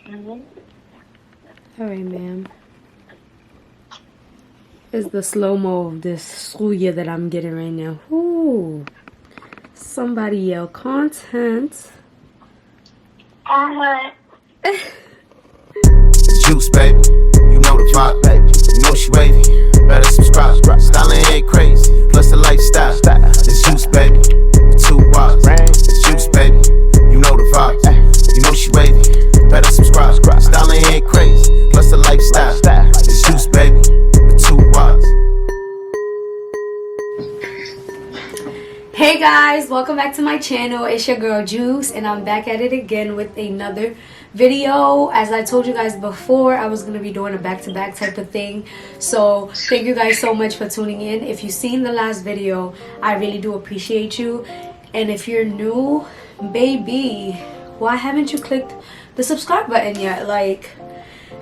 Alright, ma'am. Is the slow-mo of this suya that I'm getting right now. Ooh. Somebody yell content. Juice, baby. You know the vibe, baby. You know she wavy. Better subscribe. Styling ain't crazy. Plus the lifestyle. It's juice, baby. With 2 Ys. It's juice, baby. You know the vibe. You know she wavy. Better subscribe. Styling ain't crazy. Plus the lifestyle. It's juice, baby. With 2 Ys. Hey guys, welcome back to my channel. It's your girl Juice, and I'm back at it again with another video. As I told you guys before, I was gonna be doing a back-to-back type of thing, so thank you guys so much for tuning in. If you've seen the last video, I really do appreciate you, and if you're new, baby, why haven't you clicked the subscribe button yet? Like,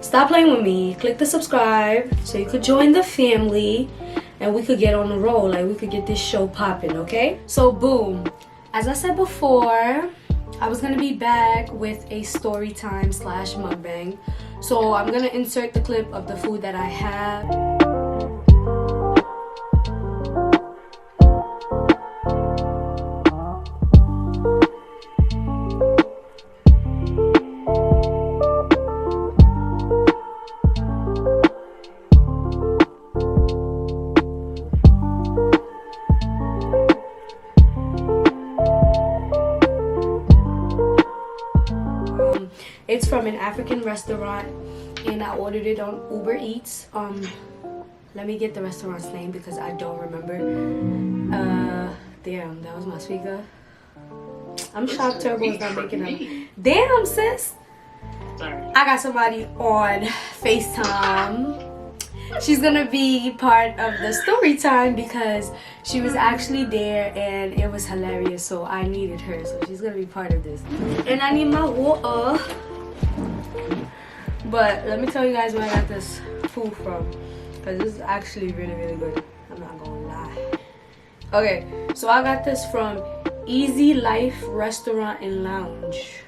stop playing with me. Click the subscribe so you could join the family and we could get on the roll. Like, we could get this show popping, okay? So boom, as I said before, I was gonna be back with a story time / mukbang. So I'm gonna insert the clip of the food that I have. It's from an African restaurant and I ordered it on Uber Eats. Let me get the restaurant's name because I don't remember. Damn, that was my speaker. I'm shocked Turbo is not making up. Damn, sis. Sorry. I got somebody on FaceTime. She's gonna be part of the story time because she was actually there and it was hilarious, so I needed her, so she's gonna be part of this. And I need my water. But let me tell you guys where I got this food from, because this is actually really good. I'm not gonna lie. Okay, so I got this from Easy Life Restaurant and Lounge.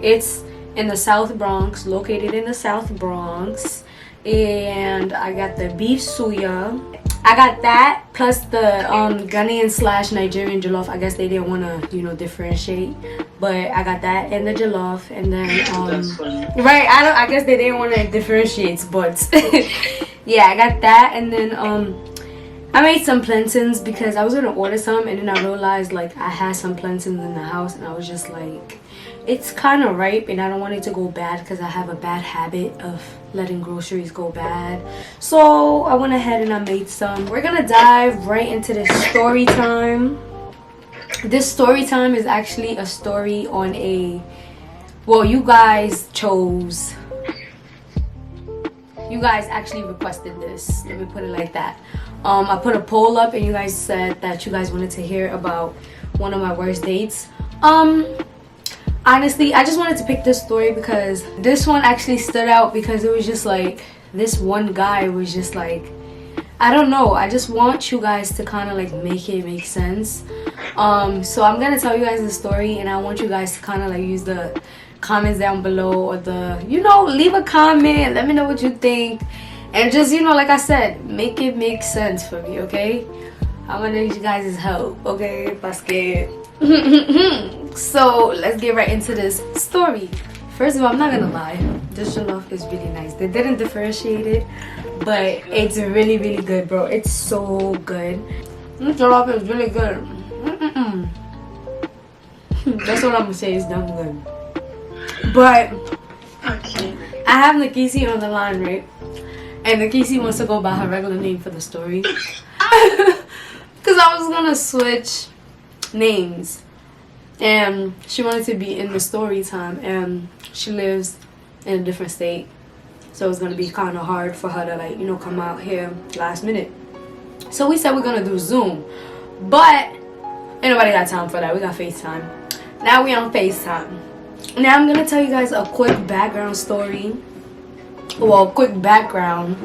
It's in the South Bronx, located in the South Bronx. And I got the beef suya. I got that plus the Ghanaian / Nigerian jollof. I guess they didn't want to, you know, differentiate, but I got that and the jollof, and then right, I guess they didn't want to differentiate, but yeah, I got that, and then I made some plantains because I was gonna order some, and then I realized like I had some plantains in the house, and I was just like, it's kind of ripe and I don't want it to go bad because I have a bad habit of letting groceries go bad. So I went ahead and I made some. We're gonna dive right into this story time. This story time is actually a story on a, well, you guys chose, you guys actually requested this, let me put it like that. I put a poll up and you guys said that you guys wanted to hear about one of my worst dates. Honestly, I just wanted to pick this story because this one actually stood out because it was just like, this one guy was just like, I don't know, I just want you guys to kind of like make it make sense. So I'm gonna tell you guys the story and I want you guys to kind of like use the comments down below, or the, you know, leave a comment, let me know what you think, and just, you know, like I said, make it make sense for me, okay? I'm gonna need you guys' help, okay? Basket. So let's get right into this story. First of all, I'm not gonna lie, this jollof is really nice. They didn't differentiate it, but it's really good, bro. It's so good. This jollof is really good. That's what I'm gonna say, it's damn good. But Okay. I have Nakisi on the line, right? And Nakisi wants to go by her regular name for the story. Because I was gonna switch names, and she wanted to be in the story time, and she lives in a different state, so it's gonna be kind of hard for her to, like, you know, come out here last minute. So we said we're gonna do Zoom, but ain't nobody got time for that. We got FaceTime. Now we on FaceTime. Now I'm gonna tell you guys a quick background story, well, quick background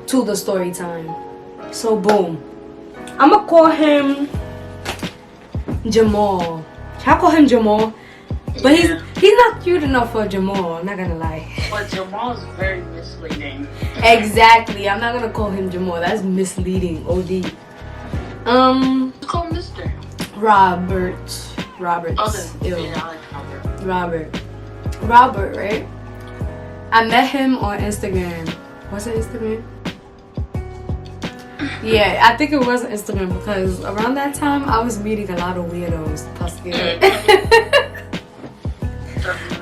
to the story time. So boom, I'm gonna call him Jamal. Can I call him Jamal? But He's not cute enough for Jamal, I'm not gonna lie. But Jamal's very misleading. Exactly, I'm not gonna call him Jamal. That's misleading. OD. Call him Mr. Roberts. Okay. Ew. Yeah, I like Robert. Robert, right? I met him on Instagram. Was it Instagram? Yeah, I think it was Instagram because around that time I was meeting a lot of weirdos.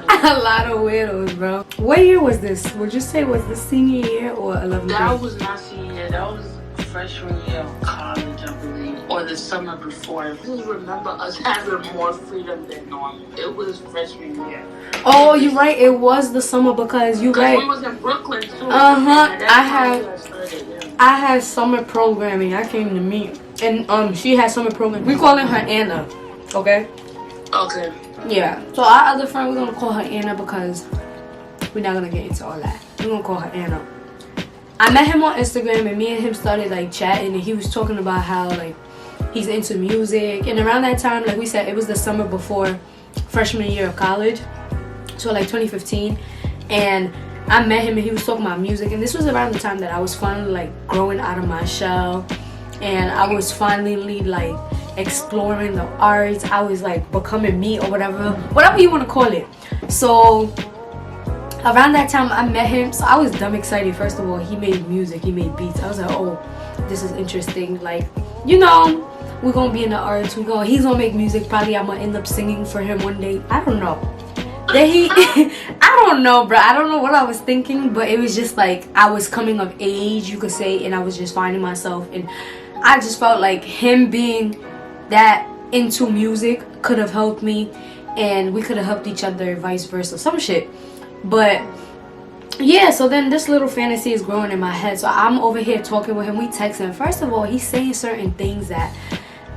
A lot of weirdos, bro. What year was this? Would you say was this senior year or 11th grade? That was not senior year. That was freshman year of college, I believe. Or the summer before. I just remember us having more freedom than normal. It was freshman year. Oh, you're right. It was the summer because you right. We was in Brooklyn too. I had summer programming. I came to meet, and she had summer programming. We calling her Anna, okay? Okay. Yeah. So our other friend, we're gonna call her Anna because we're not gonna get into all that. We're gonna call her Anna. I met him on Instagram, and me and him started like chatting, and he was talking about how like he's into music, and around that time, like we said, it was the summer before freshman year of college, so like 2015, and I met him and he was talking about music, and this was around the time that I was finally like growing out of my shell, and I was finally like exploring the arts. I was like becoming me or whatever you want to call it. So around that time I met him, so I was dumb excited. First of all, he made music, he made beats. I was like, oh, this is interesting. Like, you know, we're gonna be in the arts, he's gonna make music. Probably I'm gonna end up singing for him one day. I don't know. Then he I don't know, bro. I don't know what I was thinking, but it was just like I was coming of age, you could say, and I was just finding myself, and I just felt like him being that into music could have helped me, and we could have helped each other, vice versa, some shit. But yeah, so then this little fantasy is growing in my head. So I'm over here talking with him, we texting. First of all, he's saying certain things that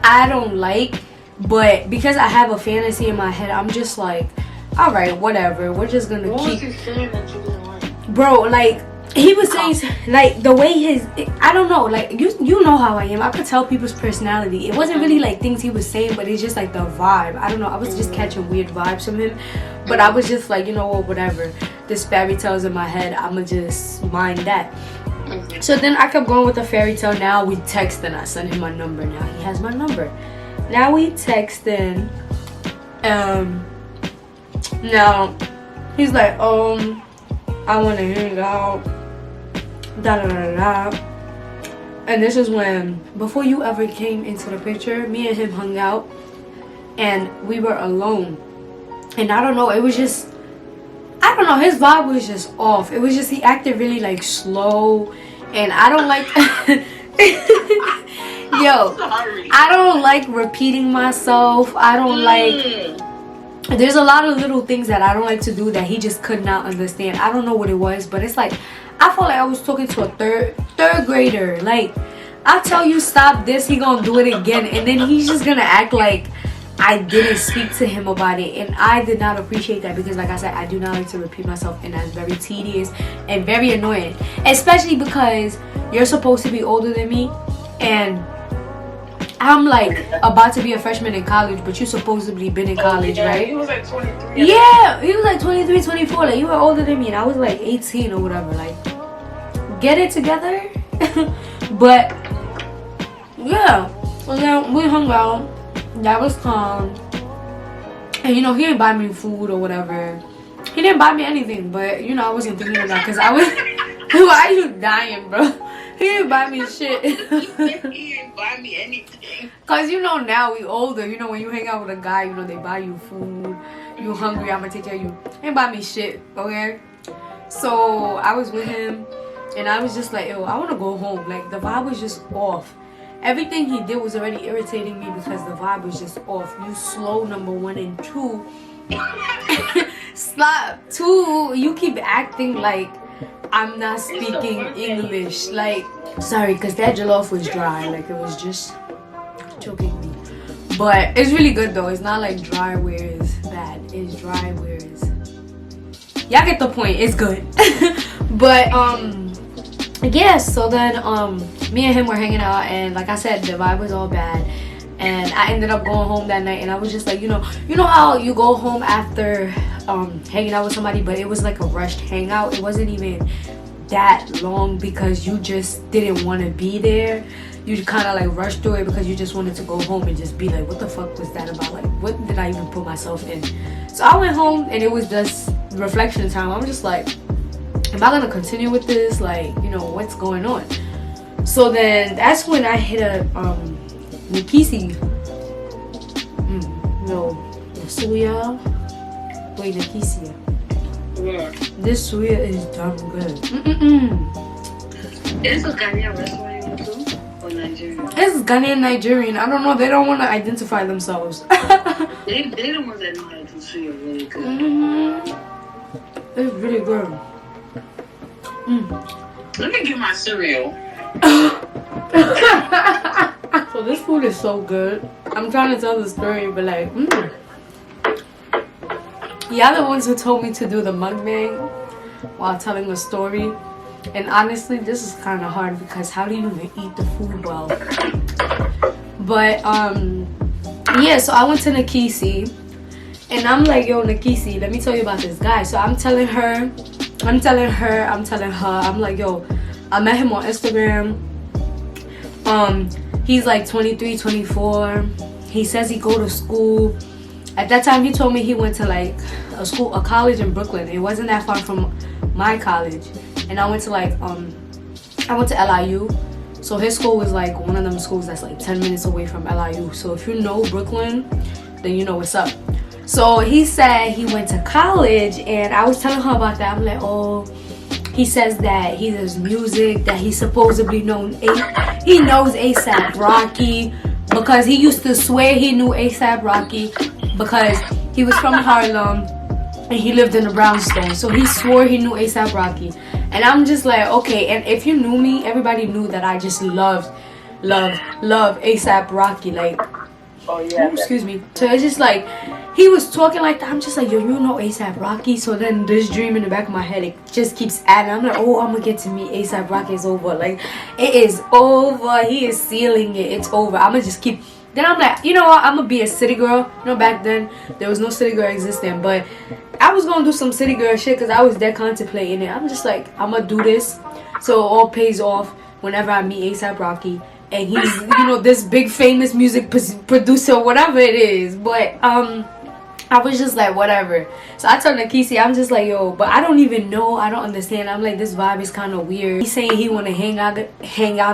I don't like, but because I have a fantasy in my head, I'm just like, all right, whatever, we're just gonna what keep. was he saying that you didn't like? Bro, like he was saying like the way I don't know, like you know how I am. I could tell people's personality. It wasn't really like things he was saying, but it's just like the vibe. I don't know, I was just catching weird vibes from him, but I was just like, you know what, whatever, this fairy tale's in my head, I'ma just mind that. So then I kept going with the fairy tale. Now we texting. I sent him my number. Now he has my number. Now we texting. Now he's like, I want to hang out, da da da da. And this is when, before you ever came into the picture, me and him hung out, and we were alone. And I don't know, it was just, I don't know, his vibe was just off. It was just, he acted really like slow, and I don't like yo, I don't like repeating myself. I don't like, there's a lot of little things that I don't like to do that he just could not understand. I don't know what it was, but it's like I felt like I was talking to a third grader. Like, I tell you stop this, he gonna do it again, and then he's just gonna act like I didn't speak to him about it. And I did not appreciate that, because like I said, I do not like to repeat myself, and that's very tedious and very annoying, especially because you're supposed to be older than me, and I'm like about to be a freshman in college, but you supposedly been in college, right? He was like 23. Yeah, he was like 23, 24. Like, you were older than me, and I was like 18 or whatever. Like, get it together. But yeah, so then we hung out. That was calm. And you know, he didn't buy me food or whatever. He didn't buy me anything, but you know, I wasn't thinking of that, because I was. Why are you dying, bro? He didn't buy me shit. He didn't buy me anything. Cause you know, now we older. You know, when you hang out with a guy, you know, they buy you food. You hungry, I'ma take care of you. He didn't buy me shit, okay? So I was with him, and I was just like, yo, I wanna go home. Like, the vibe was just off. Everything he did was already irritating me because the vibe was just off. You slow, number one, and two. Stop. Two, you keep acting like I'm not speaking English. Like, sorry, because that jollof was dry. Like, it was just choking me. But it's really good though. It's not like dry where it's bad. It's dry where it's, y'all get the point. It's good. But yeah, so then me and him were hanging out, and like I said, the vibe was all bad, and I ended up going home that night, and I was just like, you know how you go home after hanging out with somebody, but it was like a rushed hangout. It wasn't even that long because you just didn't want to be there. You kind of like rushed through it because you just wanted to go home and just be like, what the fuck was that about? Like, what did I even put myself in? So I went home and it was just reflection time. I'm just like, am I gonna continue with this? Like, you know, what's going on? So then that's when I hit a Nikisi. No, Suya. Wait, Nikisi. Yeah. This Suya is damn good. Is a Ghanaian restaurant you went to? Or Nigerian? It's Ghanaian Nigerian. I don't know. They don't want to identify themselves. They the ones that know how to do suya really good. It's really good. Let me get my cereal. So this food is so good. I'm trying to tell the story, but like, y'all the ones who told me to do the mukbang while telling a story. And honestly, this is kind of hard because how do you even eat the food well? But yeah, so I went to Nikisi and I'm like, yo, Nikisi, let me tell you about this guy. So I'm telling her, I'm like, yo, I met him on Instagram. He's like 23, 24. He says he go to school. At that time, he told me he went to like a college in Brooklyn. It wasn't that far from my college. And I went to like, I went to LIU. So his school was like one of them schools that's like 10 minutes away from LIU. So if you know Brooklyn, then you know what's up. So he said he went to college and I was telling her about that. I'm like, oh, he says that he does music, that he supposedly knows A$AP Rocky because he used to swear he knew A$AP Rocky because he was from Harlem and he lived in the brownstone. So he swore he knew A$AP Rocky. And I'm just like, okay, and if you knew me, everybody knew that I just love A$AP Rocky. Like, Oh yeah. excuse me. So it's just like, he was talking like that. I'm just like, yo, you know A$AP Rocky? So then this dream in the back of my head, it just keeps adding. I'm like, oh, I'm gonna get to meet A$AP Rocky. It's over. Like, it is over. He is sealing it. It's over. I'm gonna just keep. Then I'm like, you know what? I'm gonna be a city girl. You know, back then, there was no city girl existing. But I was gonna do some city girl shit because I was there contemplating it. I'm just like, I'm gonna do this so it all pays off whenever I meet A$AP Rocky. And he's, you know, this big famous music producer, whatever it is. But I was just like, whatever. So I told Nikisi, I'm just like, yo, but I don't even know. I don't understand. I'm like, this vibe is kind of weird. He's saying he want to hang out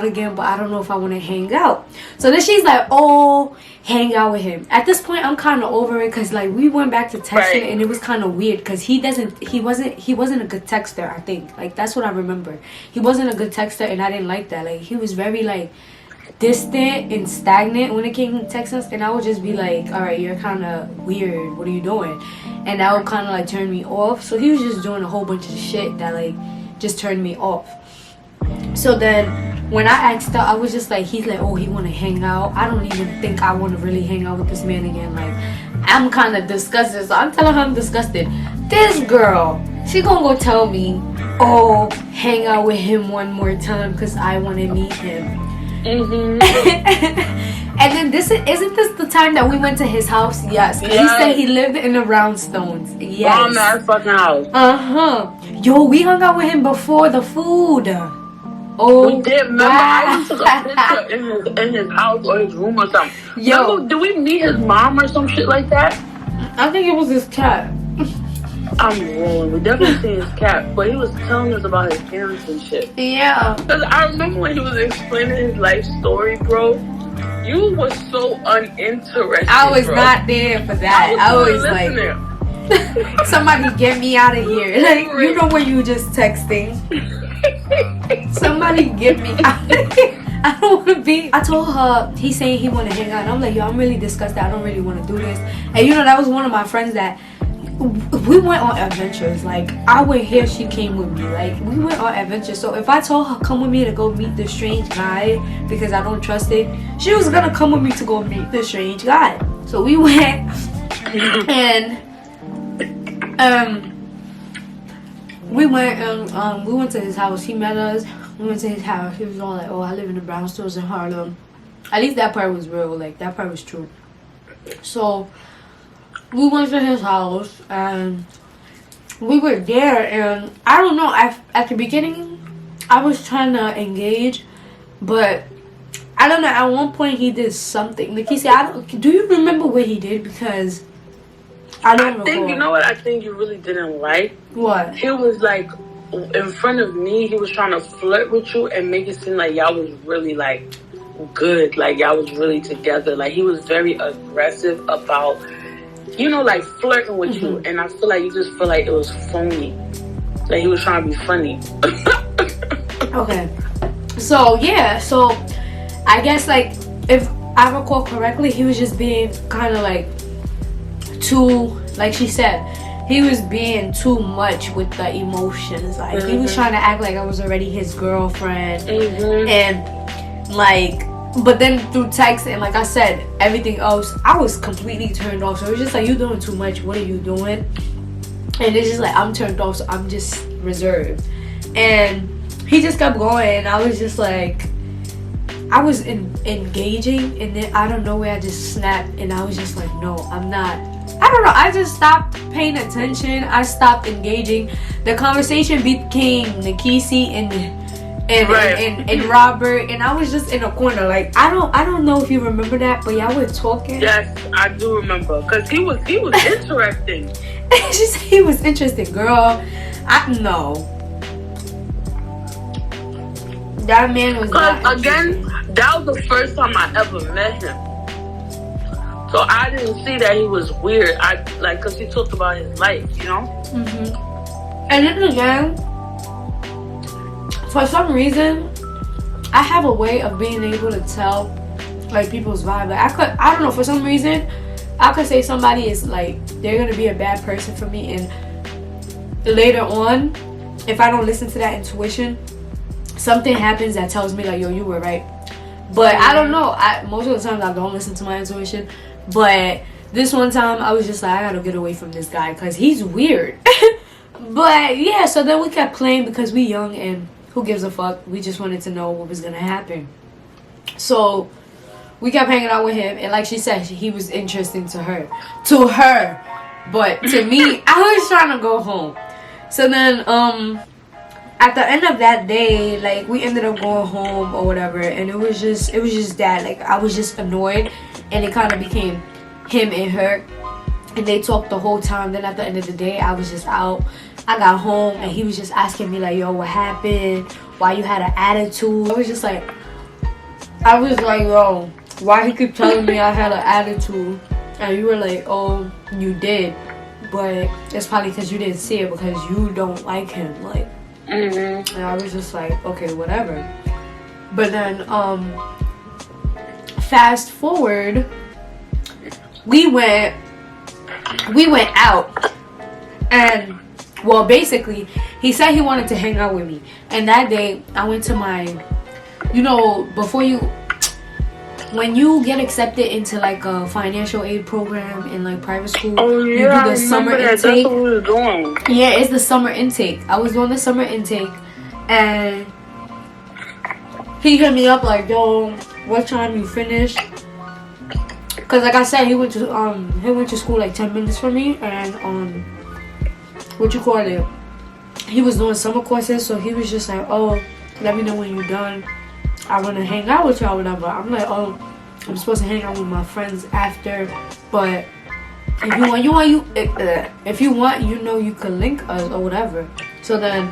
again, but I don't know if I want to hang out. So then she's like, oh, hang out with him. At this point, I'm kind of over it because like we went back to texting and it was kind of weird because he wasn't a good texter. I think like that's what I remember. He wasn't a good texter and I didn't like that. Like he was very like distant and stagnant when it came to text us, and I would just be like, all right, you're kind of weird, what are you doing? And that would kind of like turn me off. So he was just doing a whole bunch of shit that like just turned me off. So then when I asked her, I was just like, he's like, oh, he want to hang out. I don't even think I want to really hang out with this man again. Like, I'm kind of disgusted. So I'm telling her I'm disgusted. This girl, she gonna go tell me, oh, hang out with him one more time because I want to meet him. And then isn't this the time that we went to his house? Yes. He said he lived in the brownstones. Yes. Bomb that fucking house. Yo, we hung out with him before the food. Oh, we did. Remember, I took a picture in his house or his room or something. Yo, remember, did we meet his mom or some shit like that? I think it was his cat. I'm rolling. We definitely seen his cat, but he was telling us about his parents and shit. Yeah. Because I remember when he was explaining his life story, bro. You were so uninterested. I was not there for that. I was like, somebody get me out of here. Like, you know when you just texting. Somebody get me out of here. I don't want to be. I told her, he's saying he want to hang out. And I'm like, yo, I'm really disgusted. I don't really want to do this. And you know, that was one of my friends that we went on adventures. Like, I went here, she came with me. Like, we went on adventures. So if I told her come with me to go meet this strange guy because I don't trust it, she was gonna come with me to go meet this strange guy. So we went and we went to his house. He met us. We went to his house. He was all like, oh, I live in the brownstones in Harlem. At least that part was real. Like, that part was true. So we went to his house and we were there, and I don't know, at the beginning I was trying to engage, but I don't know, at one point he did something. Like he said, do you remember what he did? Because I don't think, you know what I think you really didn't like? What? He was like, in front of me, he was trying to flirt with you and make it seem like y'all was really like good, like y'all was really together. Like he was very aggressive about, you know, like flirting with you, and I feel like you just feel like it was phony. Like he was trying to be funny. Okay. So yeah, so I guess like if I recall correctly, he was just being kind of like too, like she said, he was being too much with the emotions. Like he was trying to act like I was already his girlfriend, and like, but then through text and like I said, everything else, I was completely turned off. So it was just like, you doing too much, what are you doing? And it's just like, I'm turned off, so I'm just reserved. And he just kept going, and I was just like, I was engaging, and then I don't know where I just snapped, and I was just like, no, I'm not. I don't know, I just stopped paying attention. I stopped engaging. The conversation became Nikisi and Robert, and I was just in a corner. Like I don't know if you remember that, but y'all were talking. Yes, I do remember, because he was interesting. She said he was interesting, girl. I know. That man was not again, that was the first time I ever met him. So I didn't see that he was weird. I like, because he talked about his life, you know? And then again, for some reason, I have a way of being able to tell like people's vibe. Like I don't know, for some reason, I could say somebody is like, they're gonna be a bad person for me, and later on, if I don't listen to that intuition, something happens that tells me like, yo, you were right. But I don't know, most of the time I don't listen to my intuition, but this one time I was just like, I gotta get away from this guy because he's weird. But yeah, so then we kept playing because we young and who gives a fuck. We just wanted to know what was gonna happen. So we kept hanging out with him, and like she said, he was interesting to her, but to me, I was trying to go home. So then at the end of that day, like we ended up going home or whatever, and it was just that, like I was just annoyed, and it kind of became him and her, and they talked the whole time. Then at the end of the day, I was just out. I got home, and he was just asking me like, yo, what happened? Why you had an attitude? I was like, yo, why he keep telling me I had an attitude? And you were like, oh, you did, but it's probably because you didn't see it because you don't like him, like. And I was just like, okay, whatever. But then fast forward, we went out, and well, basically he said he wanted to hang out with me, and that day I went to my, you know, when you get accepted into like a financial aid program in like private school, you do the summer intake. That's what we were doing. Yeah, it's the summer intake. I was doing the summer intake, and he hit me up like, yo, what time you finished? Cause like I said, he went to school like 10 minutes from me, and he was doing summer courses, so he was just like, oh, let me know when you're done. I want to hang out with y'all, whatever. I'm like, oh, I'm supposed to hang out with my friends after, but if you want, you know, you can link us or whatever. So then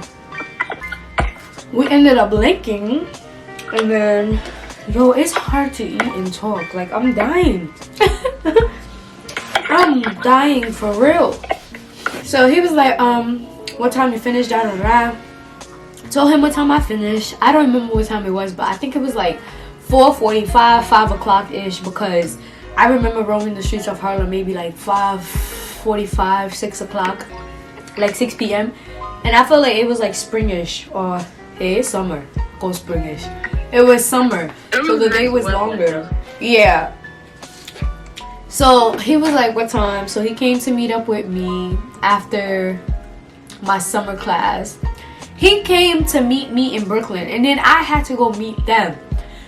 we ended up linking, and then, yo, it's hard to eat and talk. Like, I'm dying. I'm dying for real. So he was like, what time you finished? Da da da. Told him what time I finished. I don't remember what time it was, but I think it was like 4:45, 5 o'clock ish, because I remember roaming the streets of Harlem maybe like 5:45, 6 o'clock, like 6 p.m. And I felt like it was like springish, or hey, it's summer. Go springish. It was summer, so the day was longer. Yeah. So he was like, what time? So he came to meet up with me after my summer class. He came to meet me in Brooklyn, and then I had to go meet them.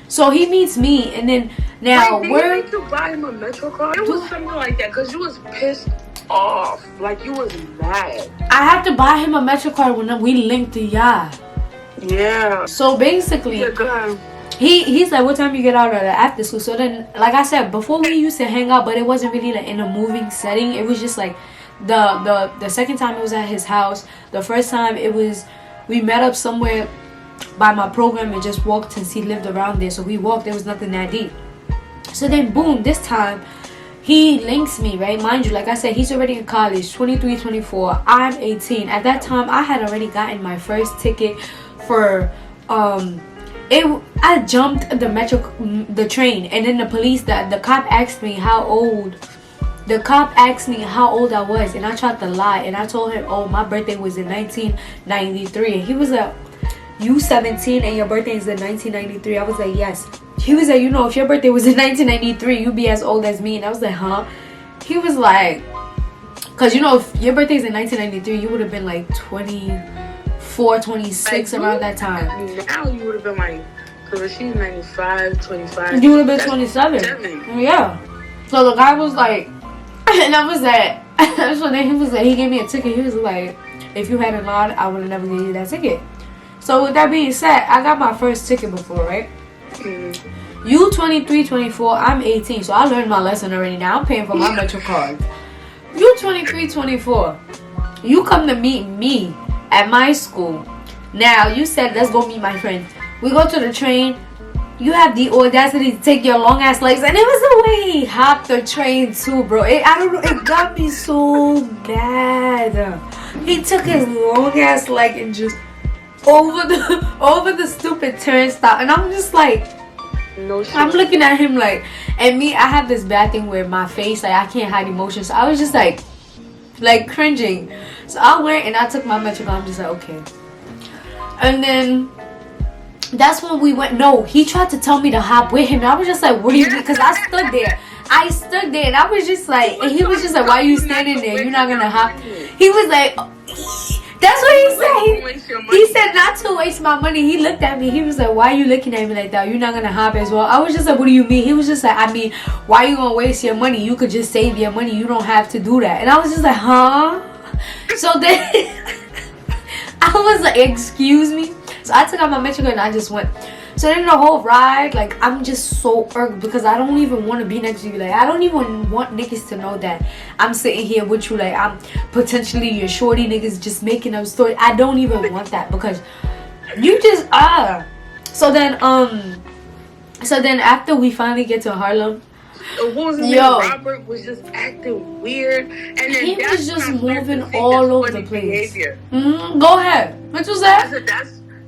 So he meets me, and then now Wait, did you buy him a Metro card? It was something like that, because you was pissed off. Like, you was mad. I had to buy him a Metro card when we linked, yeah. Yeah. So basically, Yeah, go ahead. He's like, what time you get out of the after school? So then, like I said, before we used to hang out, but it wasn't really like in a moving setting. It was just like the second time it was at his house. The first time it was, we met up somewhere by my program and just walked since he lived around there. So we walked, there was nothing that deep. So then boom, this time he links me, right? Mind you, like I said, he's already in college, 23, 24. I'm 18. At that time, I had already gotten my first ticket for I jumped the train, and then the cop asked me how old. The cop asked me how old I was, and I tried to lie, and I told him, oh, my birthday was in 1993. And he was like, you 17 and your birthday is in 1993? I was like, yes. He was like, you know, if your birthday was in 1993, you'd be as old as me. And I was like, huh? He was like, because, you know, if your birthday is in 1993, you would have been like 24, 26 around that time. Now you would have been like, because she's 95, 25. You would have been 27. Yeah. So the guy was like, and I was like, so then he was like, he gave me a ticket. He was like, if you hadn't lied, I would have never gave you that ticket. So with that being said, I got my first ticket before, right? You 23, 24, I'm 18, so I learned my lesson already. Now I'm paying for my Metro card. You 23, 24, you come to meet me at my school. Now you said, let's go meet my friend. We go to the train. You have the audacity to take your long ass legs, and it was the way he hopped the train too, bro. I don't know, it got me so mad. He took his long ass leg and just over the stupid turnstile, and I'm just like, no shit. I'm looking at him like, and me, I have this bad thing where my face, like, I can't hide emotions. So I was just like cringing. So I went and I took my Metro. I'm just like, okay. And then that's when we went. No, he tried to tell me to hop with him. And I was just like, what do you mean? Because I stood there and I was just like, and he was just like, why are you standing there? You're not gonna hop. He was like, that's what he said. He said not to waste my money. He looked at me. He was like, why are you looking at me like that? You're not gonna hop as well. I was just like, what do you mean? He was just like, I mean, why are you gonna waste your money? You could just save your money. You don't have to do that. And I was just like, huh? So then I was like, excuse me? So I took out my Metro and I just went. So then the whole ride, like, I'm just so irked because I don't even want to be next to you. Like, I don't even want niggas to know that I'm sitting here with you. Like, I'm potentially your shorty. Niggas just making up stories. I don't even want that because you just So then after we finally get to Harlem, Robert was just acting weird, and then he was just moving all over the place. Go ahead. What you said?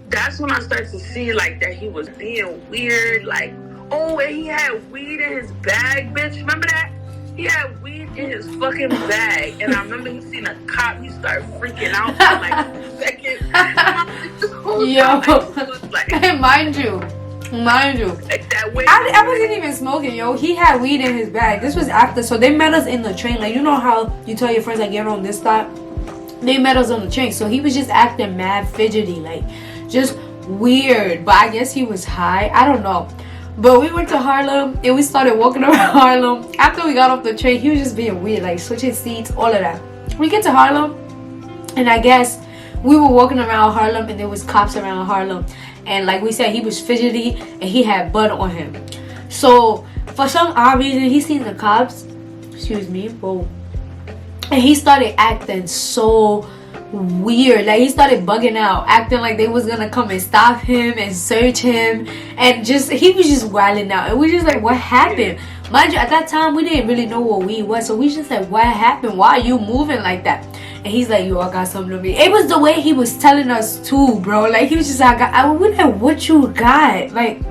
That's when I started to see, like, that he was being weird. Like, oh, and he had weed in his bag, bitch. Remember that? He had weed in his fucking bag. And I remember he seen a cop. He started freaking out for, like, a second. Yo. Like, mind you. Like that way. I wasn't even smoking, yo. He had weed in his bag. This was after. So they met us in the train. Like, you know how you tell your friends, like, get on this stop? They met us on the train. So he was just acting mad fidgety. Like, just weird. But I guess he was high. I don't know. But we went to Harlem and we started walking around Harlem. After we got off the train, he was just being weird, like switching seats, all of that. We get to Harlem, and I guess we were walking around Harlem and there was cops around Harlem. And like we said, he was fidgety and he had bud on him. So for some odd reason, he seen the cops. Excuse me. Whoa. And he started acting so weird. Like, he started bugging out, acting like they was gonna come and stop him and search him, and just he was just wilding out. And we just like, what happened? Mind you, at that time we didn't really know what weed was, so we just like, what happened? Why are you moving like that? And he's like, yo, I got something to me. It was the way he was telling us too, bro. Like, he was just like, we like, what you got? Like,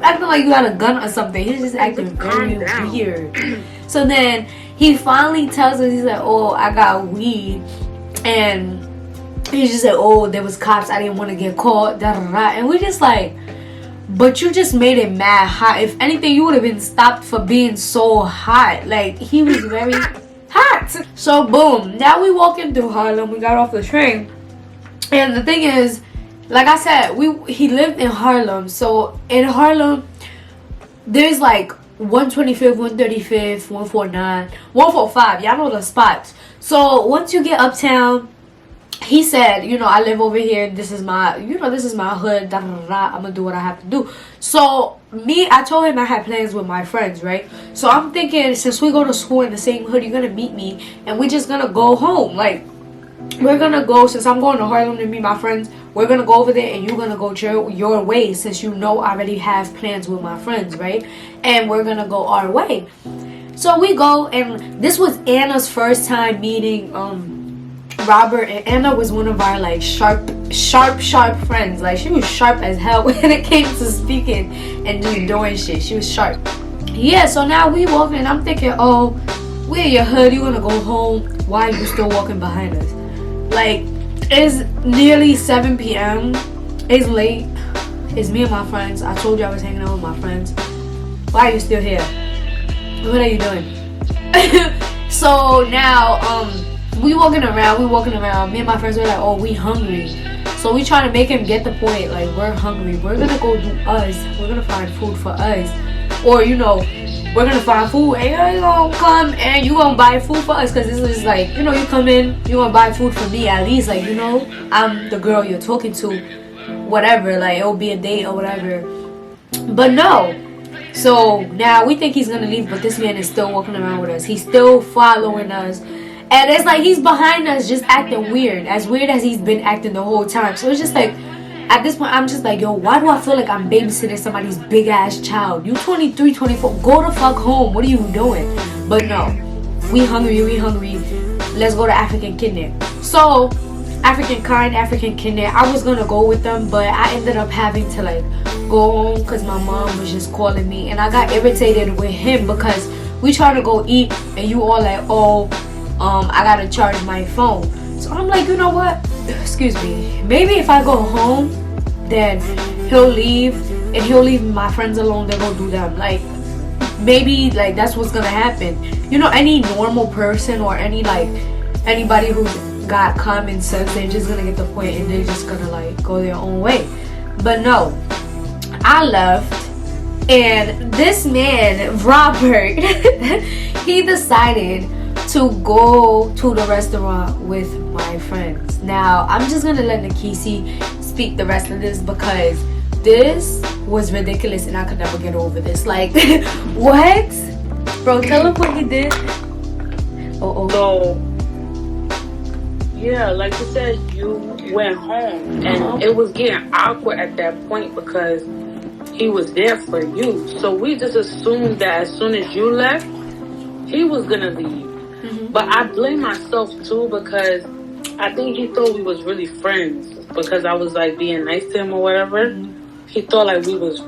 acting like you got a gun or something. He was just acting very weird. So then he finally tells us, he's like, oh, I got weed. And he just said, oh, there was cops, I didn't want to get caught, da da da. And we just like, but you just made it mad hot. If anything, you would have been stopped for being so hot. Like, he was very hot. So boom, now we walking through Harlem. We got off the train, and the thing is, like I said, he lived in Harlem. So in Harlem, there's like 125th, 135th, 149, 145. Y'all know the spots. So once you get uptown, he said, you know, I live over here. This is my, you know, this is my hood. Da, da, da, da. I'm gonna do what I have to do. So I told him I had plans with my friends, right? So I'm thinking, since we go to school in the same hood, you're gonna meet me, and we're just gonna go home. Like, we're gonna go, since I'm going to Harlem to meet my friends, we're gonna go over there, and you're gonna go your way, since you know I already have plans with my friends, right? And we're gonna go our way. So we go, and this was Anna's first time meeting Robert, and Anna was one of our like sharp friends. Like, she was sharp as hell when it came to speaking and just doing shit. She was sharp. Yeah, so now we walking, and I'm thinking, oh, we're in your hood, you wanna go home, why are you still walking behind us? Like, it's nearly 7 p.m. It's late. It's me and my friends. I told you I was hanging out with my friends. Why are you still here? What are you doing? So now, we walking around. Me and my friends were like, oh, we hungry. So we trying to make him get the point. Like, we're hungry. We're gonna go do us. We're gonna find food for us. Or, you know, we're gonna find food, and you're gonna come and you gonna buy food for us, because this is like, you know, you come in, you gonna buy food for me at least, like, you know, I'm the girl you're talking to, whatever, like, it'll be a date or whatever. But no. So now we think he's gonna leave, but this man is still walking around with us. He's still following us, and it's like he's behind us just acting weird as he's been acting the whole time. So it's just like, at this point, I'm just like, yo, why do I feel like I'm babysitting somebody's big ass child? You 23, 24, go the fuck home. What are you doing? But no, we hungry. Let's go to African Kidnap. So, African Kidnap, I was gonna go with them, but I ended up having to like go home because my mom was just calling me, and I got irritated with him because we tried to go eat, and you all like, oh, I gotta charge my phone. So I'm like, you know what? Excuse me. Maybe if I go home, then he'll leave, and he'll leave my friends alone. They'll go do them. Like, maybe like that's what's gonna happen. You know, any normal person or anybody who's got common sense, they're just gonna get the point, and they're just gonna like go their own way. But no, I left, and this man, Robert, he decided to go to the restaurant with my friends. Now, I'm just gonna let Nikisi speak the rest of this, because this was ridiculous and I could never get over this. Like, what? Bro, tell him what he did. So, yeah, like you said, you went home, and it was getting awkward at that point because he was there for you. So we just assumed that as soon as you left, he was gonna leave. But I blame myself too, because I think he thought we was really friends, because I was like being nice to him or whatever. He thought like we was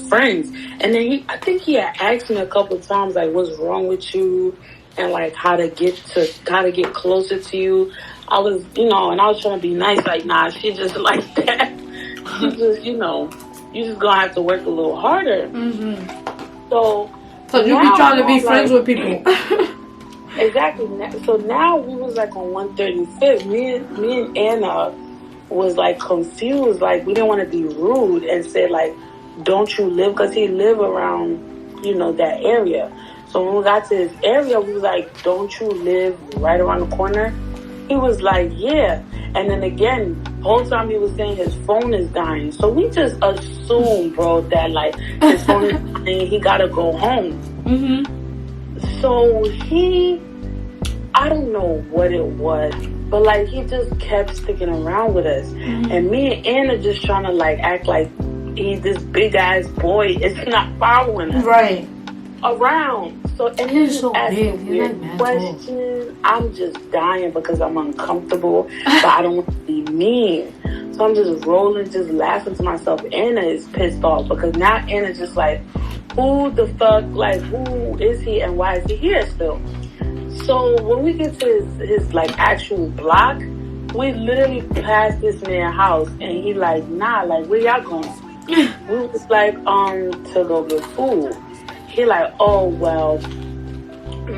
friends. And then I think he had asked me a couple of times like, what's wrong with you, and like how to get closer to you. I was, you know, and I was trying to be nice, like, nah, she just like that. She just, you know, you just gonna have to work a little harder. So you be trying to be friends with people. Exactly. So now we was like on 135th. Me and Anna was like confused. Like, we didn't want to be rude and say like, don't you live? Because he lived around, you know, that area. So when we got to his area, we was like, don't you live right around the corner? He was like, yeah. And then again, the whole time he was saying his phone is dying. So we just assumed, bro, that like his phone is dying, he gotta go home. So I don't know what it was, but like he just kept sticking around with us. And me and Anna just trying to like act like he's this big ass boy is not following us. Right. Around. So, and he's so asking big. weird questions. I'm just dying because I'm uncomfortable, but I don't want to be mean. So I'm just rolling, just laughing to myself. Anna is pissed off because now Anna's just like, who the fuck, like, who is he and why is he here still? So when we get to his like actual block, we literally passed this man's house, and he like, nah, like, where y'all going? We was like, to go get food. He like, oh, well,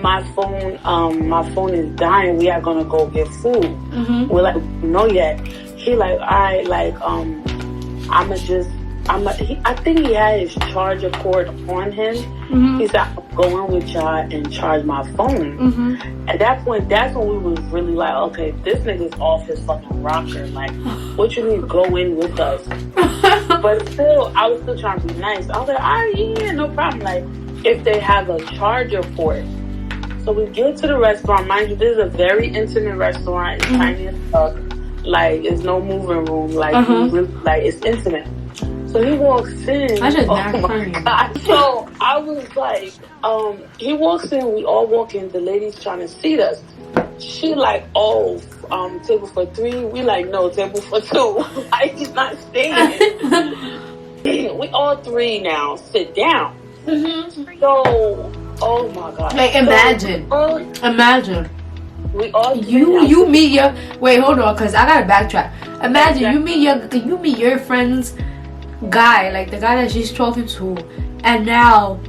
my phone is dying. We are gonna go get food. We're like, no yet. He like, all right, like, I'ma just I think he had his charger cord on him. He said, "I'm going with y'all and charge my phone." At that point, that's when we was really like, okay, this nigga's off his fucking rocker. Like, what you mean go in with us? But still, I was still trying to be nice. I was like, yeah, no problem. Like, if they have a charger port. So we get to the restaurant. Mind you, this is a very intimate restaurant. It's tiny as fuck. Like, there's no moving room. Like, really, like, it's intimate. So he walks in. I just funny. So I was like, he walks in, we all walk in, the lady's trying to seat us. She like, table for 3. We like, no, table for 2. Like, he's not staying. We all 3 now sit down. So, oh my God. Like, imagine. Imagine. We all you meet your wait, hold on, cause I gotta backtrack. Imagine you meet your friend's guy, like the guy that she's talking to, and now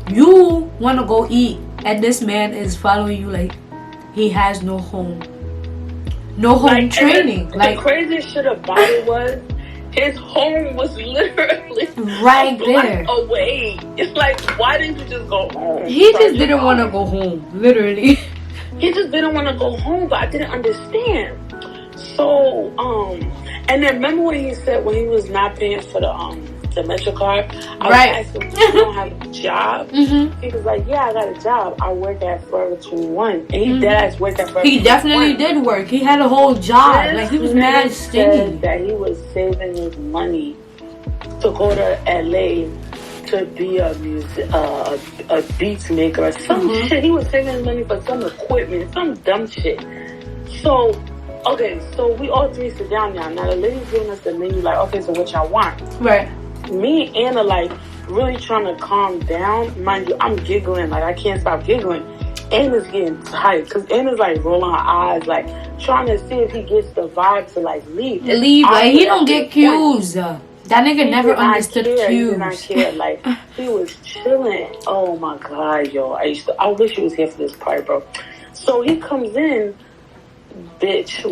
you want to go eat, and this man is following you like he has no home training. The craziest shit about it was his home was literally right there away. It's like, why didn't you just go home? He just didn't want to go home, literally. He just didn't want to go home, but I didn't understand. So, and then remember when he said when he was not paying for the Metro card, I was asking him, you don't have a job? He was like, yeah, I got a job. I work at Forever 21. And he dead worked at Forever 21. He definitely did work. He had a whole job. Like, he was mad stingy. That he was saving his money to go to LA to be a beats maker or some shit. He was saving his money for some equipment, some dumb shit. So, okay, so we all 3 sit down now. Now the lady's giving us the menu, like, okay, so what y'all want? Right. Me and Anna, like, really trying to calm down. Mind you, I'm giggling, like, I can't stop giggling. Anna's getting tight, because Anna's, like, rolling her eyes, like, trying to see if he gets the vibe to, like, leave. Like, he don't get cues. That nigga never understood cues. He did not care. Like, he was chilling. Oh, my God, yo. I wish he was here for this part, bro. So he comes in. Bitch,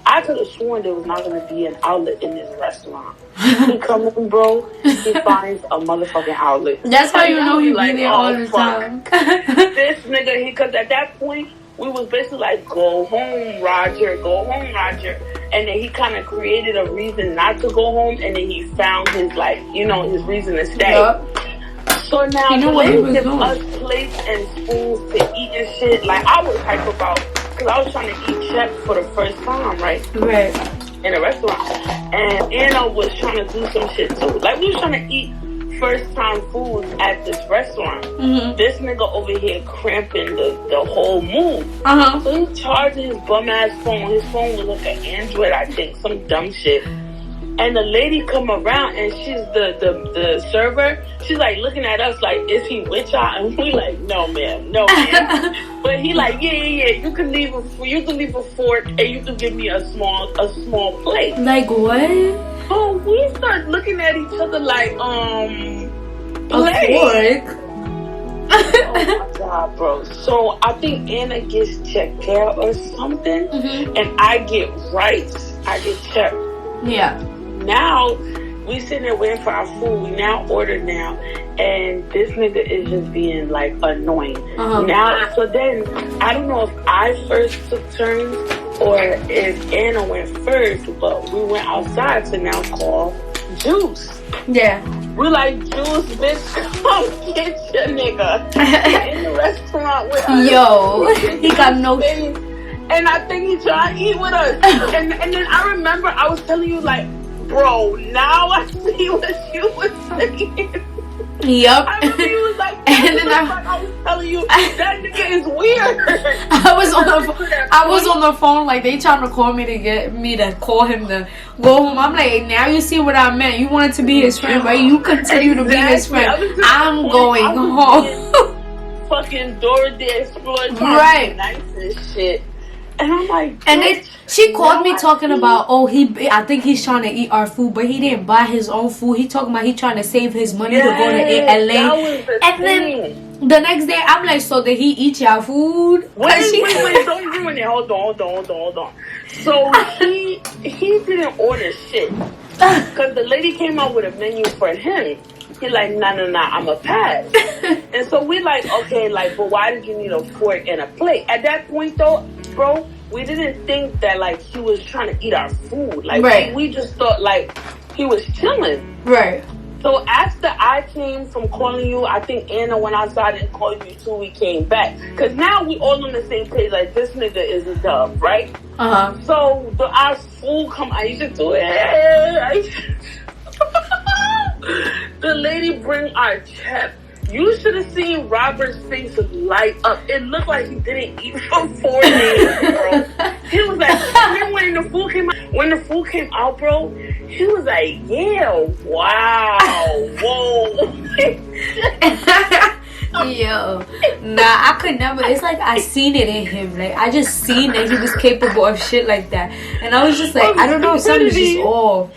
I could have sworn there was not going to be an outlet in this restaurant. He comes in, bro, he finds a motherfucking outlet. That's how you know he be there all the time. This nigga, because at that point, we was basically like, go home, Roger. And then he kind of created a reason not to go home, and then he found his, like, his reason to stay. Yep. So now, he knew what he was doing. Us plates and spoons to eat and shit. Like, I was hyped about, because I was trying to eat chef for the first time, right? Right. In a restaurant. And Anna was trying to do some shit too. Like, we was trying to eat first time foods at this restaurant. This nigga over here cramping the whole mood. So he charged his bum ass phone. His phone was like an Android, I think, some dumb shit. And the lady come around, and she's the server. She's like looking at us like, is he with y'all? And we like, no ma'am. But he like, yeah. You can leave a fork, and you can give me a small plate. Like what? So we start looking at each other like, plate. A fork. Oh my God, bro. So I think Anna gets checked out or something, and I get rice. I get checked. Yeah. Now we sitting there waiting for our food. We now ordered now, and this nigga is just being like annoying. Now, so then I don't know if I first took turns or if Anna went first, but we went outside to now call Juice. Yeah. We're like, Juice, bitch, come get your nigga in the restaurant with us. Yo, he got no. And I think he tried to eat with us. And then I remember I was telling you, like, bro, now I see what you were saying. Yep. I mean, he was like, and then I was telling you, that nigga is weird. I was on the phone, like, they trying to call me to get me to call him to go home. I'm like, now you see what I meant. You wanted to be his friend, right? You continue to be his friend. I'm going home. Fucking Dora the Explorer, right? Nice and shit. And I'm like, and then she called me talking about, I think he's trying to eat our food, but he didn't buy his own food. He talking about he trying to save his money to go to LA. And then the next day, I'm like, so did he eat your food? Wait, don't ruin it. Hold on. So he didn't order shit. Because the lady came out with a menu for him. He like, nah, I'ma pass. And so we like, okay, like, but why did you need a fork and a plate? At that point though, bro, we didn't think that like he was trying to eat our food. Like, we just thought like he was chilling. Right. So after I came from calling you, I think Anna went outside and called you too. We came back. Because now we all on the same page. Like, this nigga is a dub, right? So our food come, I used to do it. The lady bring our check. You should have seen Robert's face light up. It looked like he didn't eat for 4 days, bro. He was like, and then when the food came out, bro, he was like, yeah, wow, whoa. Yo, nah, I could never. It's like I seen it in him. Like I just seen that he was capable of shit like that, and I was just like, I don't know, something's just off.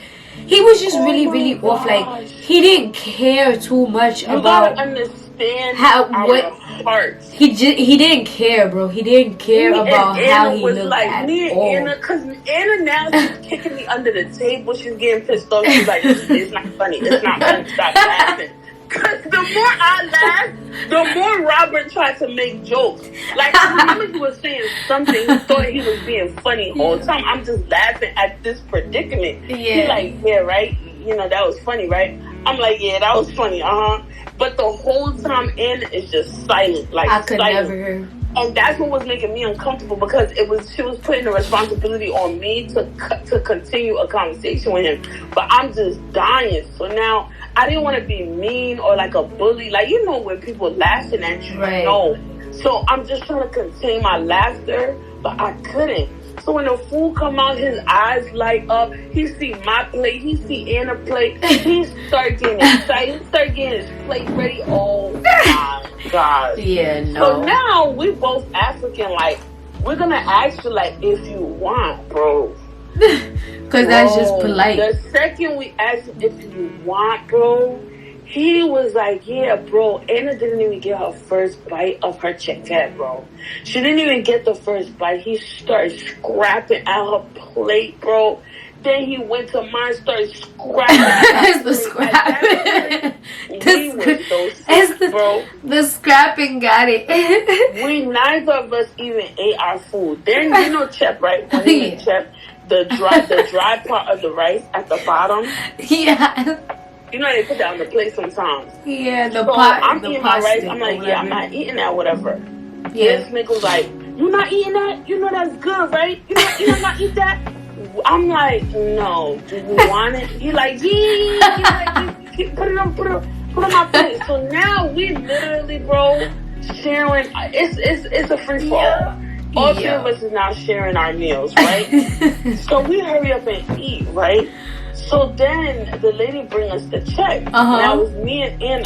He was just really off. Like he didn't care too much about. You gotta understand our hearts. He didn't care, bro. He didn't care about how he looked like, at me and all. Anna, because Anna now she's kicking me under the table. She's getting pissed off. She's like, it's not funny. It's not funny. Stop laughing. Because the more I laughed, the more Robert tried to make jokes. Like, I remember he was saying something. He thought he was being funny all the time. I'm just laughing at this predicament. Yeah. He's like, yeah, right? You know, that was funny, right? I'm like, yeah, that was funny. But the whole time Anna is just silent. Like, I could silent. never. And that's what was making me uncomfortable because she was putting the responsibility on me to continue a conversation with him. But I'm just dying. So now I didn't want to be mean or like a bully. Like, you know, when people laughing at you, right. No. So I'm just trying to contain my laughter, but I couldn't. So when the food come out, his eyes light up. He see my plate. He see Anna's plate. He start getting excited. He start getting his plate ready. Oh my God. Yeah, no. So now we both African. Like, we're gonna ask you like if you want, bro. Because that's just polite. The second we asked him if you want, bro, he was like, yeah, bro. Anna didn't even get her first bite of her chicken, bro. She didn't even get the first bite. He started scrapping at her plate, bro. Then he went to mine, started scrapping at the scrapping. We were so sick, bro. The scrapping got it. We neither of us even ate our food. Then you know Chef, right? When he made Chef, the dry part of the rice at the bottom. Yeah. You know they put that on the plate sometimes. Yeah, the so pot. I'm the eating my rice. I'm like, whatever. yeah, I'm not eating that, whatever. Yeah. This nigga was like, you not eating that? You know that's good, right? You not eat that? I'm like, no. Do you want it? He like, yeah. He like, put it on my plate. So now we literally, bro, sharing. It's a free fall. Yeah. All three of us is now sharing our meals, right? So we hurry up and eat, right? So then the lady bring us the check. Now it was me and Anna.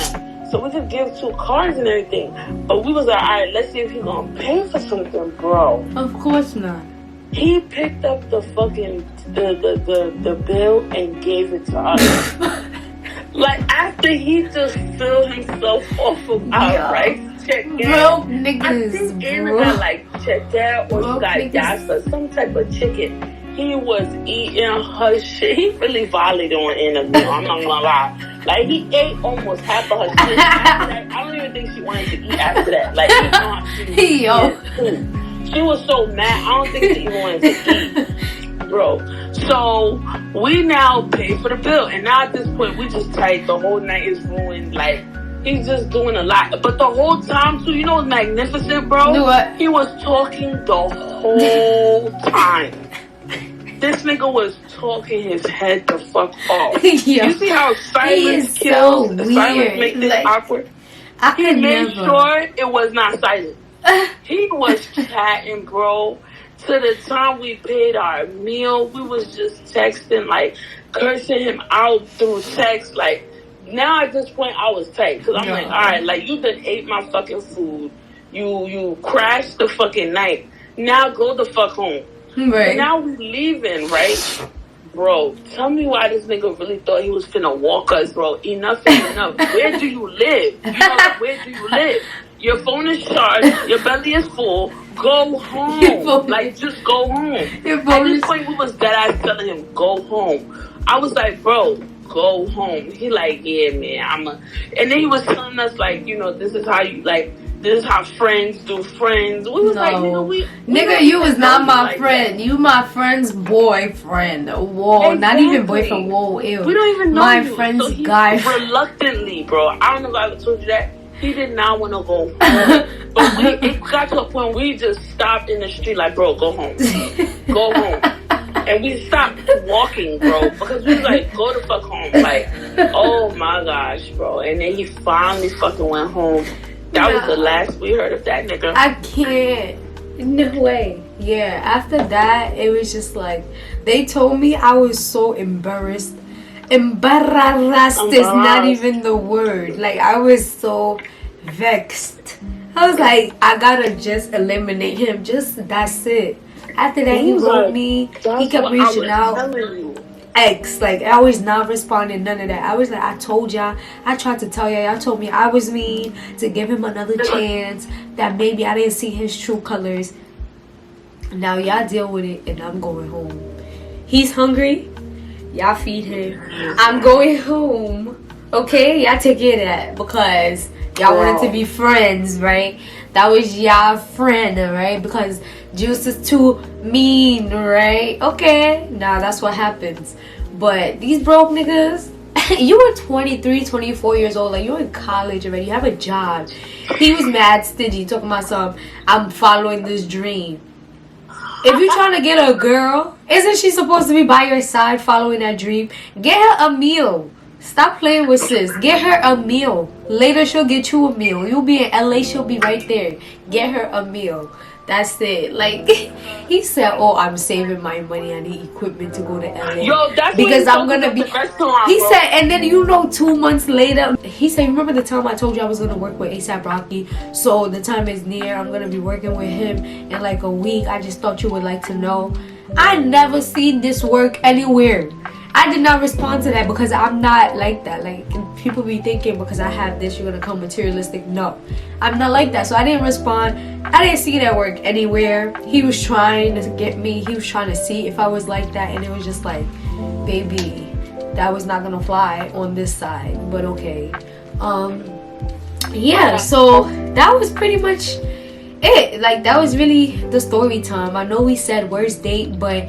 So we could give 2 cards and everything. But we was like, all right, let's see if he's gonna pay for something, bro. Of course not. He picked up the fucking the bill and gave it to us. Like after he just filled himself off of our rice check. Broke niggas. I think Anna got like checked out or she got yassa, some type of chicken. He was eating her shit. He really violated on Anna. I'm not gonna lie. Like he ate almost half of her shit. After that, I don't even think she wanted to eat after that. Like you know how she was so mad. I don't think she even wanted to eat, bro. So we now pay for the bill, and now at this point we just tight. The whole night is ruined. Like he's just doing a lot. But the whole time too, you know what's magnificent, bro? Do what? He was talking the whole time. This nigga was talking his head the fuck off. You see how silence kills? So silence makes it like, awkward. He made sure it was not silent. He was chatting, bro. To the time we paid our meal, we was just texting, like, cursing him out through text. Like, now at this point, I was tight. Because I'm like, all right, like, you done ate my fucking food. You crashed the fucking night. Now go the fuck home. Right. Now we leaving, right? Bro, tell me why this nigga really thought he was finna walk us, bro. Enough is enough. Where do you live? You know, like, where do you live? Your phone is charged. Your belly is full. Go home. Like, just go home. At this point, we was dead ass telling him, go home. I was like, bro, go home. He like, yeah, man, and then he was telling us, like, you know, this is how you, like, this is how friends do friends. We was like, nigga, you was not my friend. You my friend's boyfriend. Whoa, not even boyfriend. Whoa, ew. We don't even know my you. friend's So guy. Reluctantly, bro. I don't know if I ever told you that. He did not want to go home. But it got to a point we just stopped in the street like, bro, go home. Go home. And we stopped walking, bro, because we was like, go the fuck home. Like, oh my gosh, bro. And then he finally fucking went home. That was the last we heard of that nigga. I can't. No way. Yeah, after that, it was just like, they told me I was so embarrassed. Embarrassed is not even the word. Like, I was so vexed. I was like, I gotta just eliminate him. Just, that's it. After that, he wrote me. He kept reaching out. X, like, I was not responding, none of that. I was like, I told y'all, I tried to tell y'all, y'all told me I was mean, to give him another chance, that maybe I didn't see his true colors. Now y'all deal with it, and I'm going home. He's hungry, y'all feed him. I'm going home, okay? Y'all take care of that, because y'all wanted to be friends, right? That was y'all friend, right? Because Juice is too mean, right? Okay, now that's what happens. But these broke niggas, you were 23, 24 years old. Like, you're in college already. You have a job. He was mad stingy, talking about something. I'm following this dream. If you're trying to get a girl, isn't she supposed to be by your side following that dream? Get her a meal. Stop playing with sis. Get her a meal. Later, she'll get you a meal. You'll be in LA. She'll be right there. Get her a meal. That's it. Like, he said, oh, I'm saving my money. I need equipment to go to LA. Yo, that's because I'm going to be... He said, and then, you know, 2 months later, he said, remember the time I told you I was going to work with A$AP Rocky? So the time is near. I'm going to be working with him in like a week. I just thought you would like to know. I never seen this work anywhere. I did not respond to that because I'm not like that. Like, people be thinking because I have this, you're gonna come materialistic. No, I'm not like that. So I didn't respond. I didn't see that work anywhere. He was trying to get me. He was trying to see if I was like that, and it was just like, baby, that was not gonna fly on this side. But okay, yeah. So that was pretty much it. Like, that was really the story time. I know we said worst date, but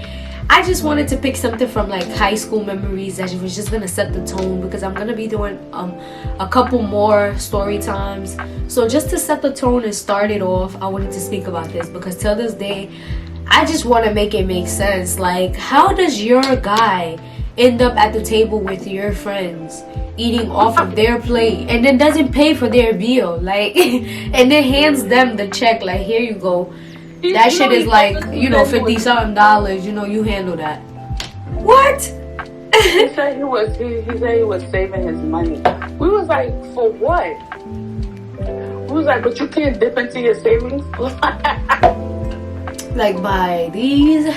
I just wanted to pick something from like high school memories that was just gonna set the tone, because I'm gonna be doing a couple more story times. So just to set the tone and start it off, I wanted to speak about this, because till this day I just want to make it make sense. Like, how does your guy end up at the table with your friends eating off of their plate and then doesn't pay for their bill, like, and then hands them the check, like, here you go. That shit is like, you know, $50-something. You know, you handle that. What? He said he was saving his money. We was like, for what? We was like, but you can't dip into your savings. Like, by these,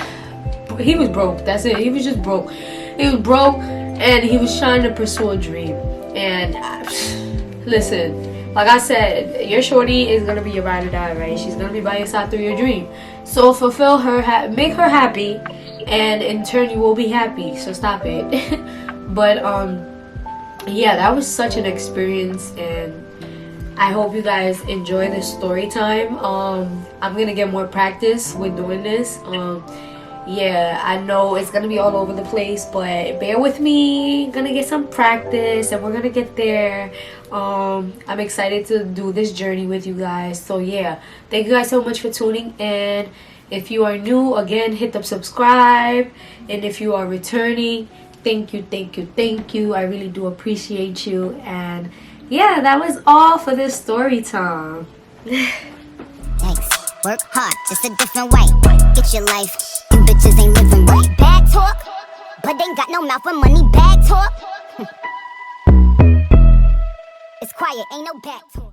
he was broke. That's it. He was just broke. He was broke, and he was trying to pursue a dream. And listen. Like I said, your shorty is going to be your ride or die, right? She's going to be by your side through your dream. So fulfill her, make her happy, and in turn you will be happy. So stop it. But yeah, that was such an experience, and I hope you guys enjoy this story time. I'm going to get more practice with doing this. Yeah, I know it's gonna be all over the place, but bear with me. Gonna get some practice, and we're gonna get there. I'm excited to do this journey with you guys. So yeah, thank you guys so much for tuning in. If you are new, again, hit the subscribe, and if you are returning, thank you. I really do appreciate you. And yeah, that was all for this story time. Thanks. Work hard, just a different way. Get your life. Them bitches ain't living right. Bad talk, but ain't got no mouth for money. Bad talk. It's quiet, ain't no back talk.